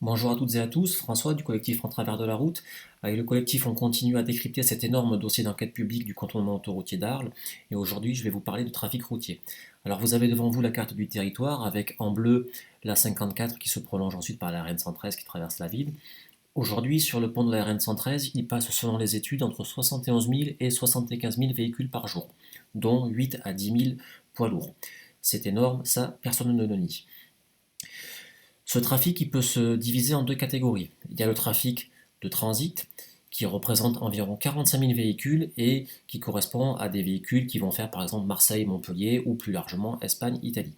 Bonjour à toutes et à tous, François du collectif En Travers de la Route. Avec le collectif, on continue à décrypter cet énorme dossier d'enquête publique du contournement autoroutier d'Arles. Et aujourd'hui, je vais vous parler de trafic routier. Alors, vous avez devant vous la carte du territoire avec en bleu la 54 qui se prolonge ensuite par la RN 113 qui traverse la ville. Aujourd'hui, sur le pont de la RN 113, il passe selon les études entre 71 000 et 75 000 véhicules par jour, dont 8 à 10 000 poids lourds. C'est énorme, ça, personne ne le nie. Ce trafic il peut se diviser en deux catégories. Il y a le trafic de transit qui représente environ 45 000 véhicules et qui correspond à des véhicules qui vont faire par exemple Marseille-Montpellier ou plus largement Espagne-Italie.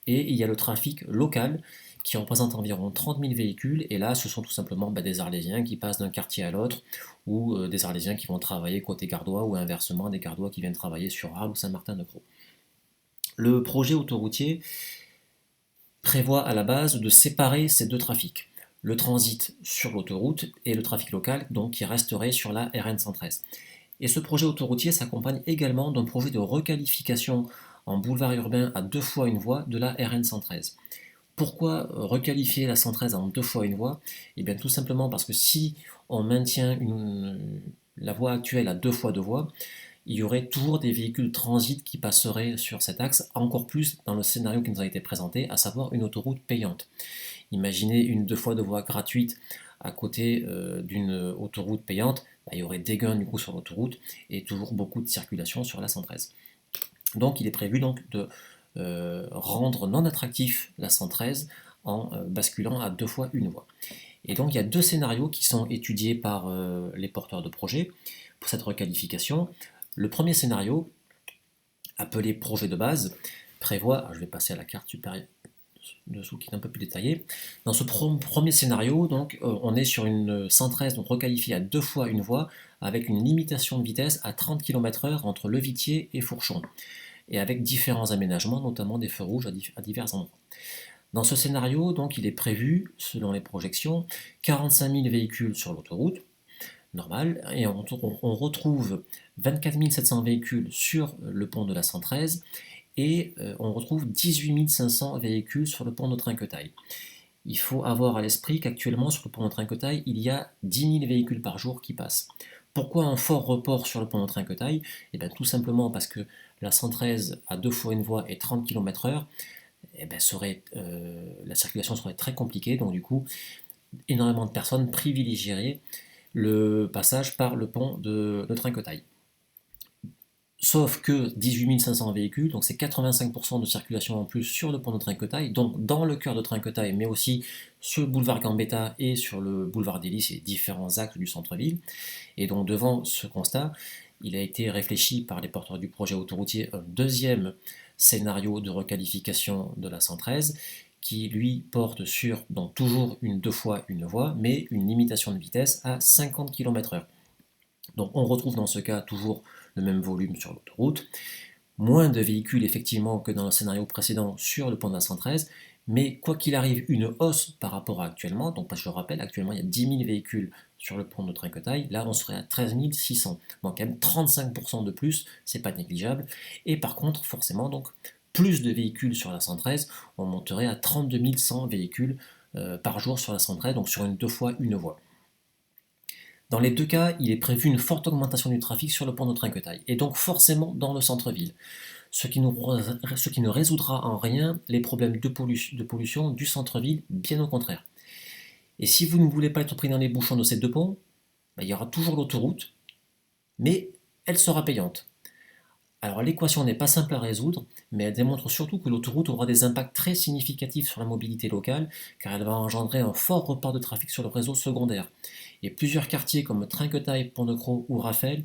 Et il y a le trafic local qui représente environ 30 000 véhicules et là ce sont tout simplement des Arlésiens qui passent d'un quartier à l'autre ou des Arlésiens qui vont travailler côté Gardois ou inversement des Gardois qui viennent travailler sur Arles ou Saint-Martin-de-Crau. Le projet autoroutier prévoit à la base de séparer ces deux trafics, le transit sur l'autoroute et le trafic local donc qui resterait sur la RN 113. Et ce projet autoroutier s'accompagne également d'un projet de requalification en boulevard urbain à deux fois une voie de la RN 113. Pourquoi requalifier la 113 en deux fois une voie? Eh bien tout simplement parce que si on maintient la voie actuelle à deux fois deux voies, il y aurait toujours des véhicules transit qui passeraient sur cet axe, encore plus dans le scénario qui nous a été présenté, à savoir une autoroute payante. Imaginez une deux fois deux voies gratuite à côté d'une autoroute payante, il y aurait des gains du coup sur l'autoroute et toujours beaucoup de circulation sur la 113. Donc il est prévu donc de rendre non attractif la 113 en basculant à deux fois une voie. Et donc il y a deux scénarios qui sont étudiés par les porteurs de projets pour cette requalification. Le premier scénario, appelé projet de base, prévoit, je vais passer à la carte supérieure dessous qui est un peu plus détaillée. Dans ce premier scénario, donc, on est sur une 113 donc requalifiée à deux fois une voie avec une limitation de vitesse à 30 km/h entre Levissier et Fourchon et avec différents aménagements, notamment des feux rouges à divers endroits. Dans ce scénario, donc, il est prévu, selon les projections, 45 000 véhicules sur l'autoroute, normal, et on retrouve 24 700 véhicules sur le pont de la 113 et on retrouve 18 500 véhicules sur le pont de Trinquetaille. Il faut avoir à l'esprit qu'actuellement sur le pont de Trinquetaille, il y a 10 000 véhicules par jour qui passent. Pourquoi un fort report sur le pont de Trinquetaille? Eh bien, tout simplement parce que la 113 à deux fois une voie et 30 km/h, la circulation serait très compliquée, donc du coup, énormément de personnes privilégieraient le passage par le pont de Trinquetaille. Sauf que 18 500 véhicules, donc c'est 85% de circulation en plus sur le pont de Trinquetaille, donc dans le cœur de Trinquetaille, mais aussi sur le boulevard Gambetta et sur le boulevard des Lys et différents axes du centre-ville. Et donc devant ce constat, il a été réfléchi par les porteurs du projet autoroutier un deuxième scénario de requalification de la 113 qui lui porte sur donc toujours une deux fois une voie, mais une limitation de vitesse à 50 km/h. Donc on retrouve dans ce cas toujours le même volume sur l'autoroute, moins de véhicules effectivement que dans le scénario précédent sur le pont de la 113, mais quoi qu'il arrive, une hausse par rapport à actuellement, donc parce que je le rappelle, actuellement il y a 10 000 véhicules sur le pont de Trinquetaille, là on serait à 13 600, donc quand même 35% de plus, c'est pas négligeable, et par contre forcément donc plus de véhicules sur la 113, on monterait à 32 100 véhicules par jour sur la 113, donc sur une deux fois une voie. Dans les deux cas, il est prévu une forte augmentation du trafic sur le pont de Trinquetaille, et donc forcément dans le centre-ville, ce qui ne résoudra en rien les problèmes de pollution du centre-ville, bien au contraire. Et si vous ne voulez pas être pris dans les bouchons de ces deux ponts, il y aura toujours l'autoroute, mais elle sera payante. Alors l'équation n'est pas simple à résoudre, mais elle démontre surtout que l'autoroute aura des impacts très significatifs sur la mobilité locale, car elle va engendrer un fort report de trafic sur le réseau secondaire. Et plusieurs quartiers comme Trinquetaille, Pont-de-Croix ou Raphaël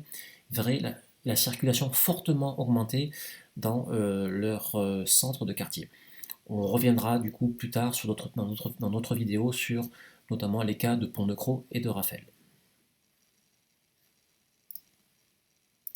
verraient la circulation fortement augmenter dans leur centre de quartier. On reviendra du coup plus tard dans notre vidéo sur notamment les cas de Pont-de-Croix et de Raphaël.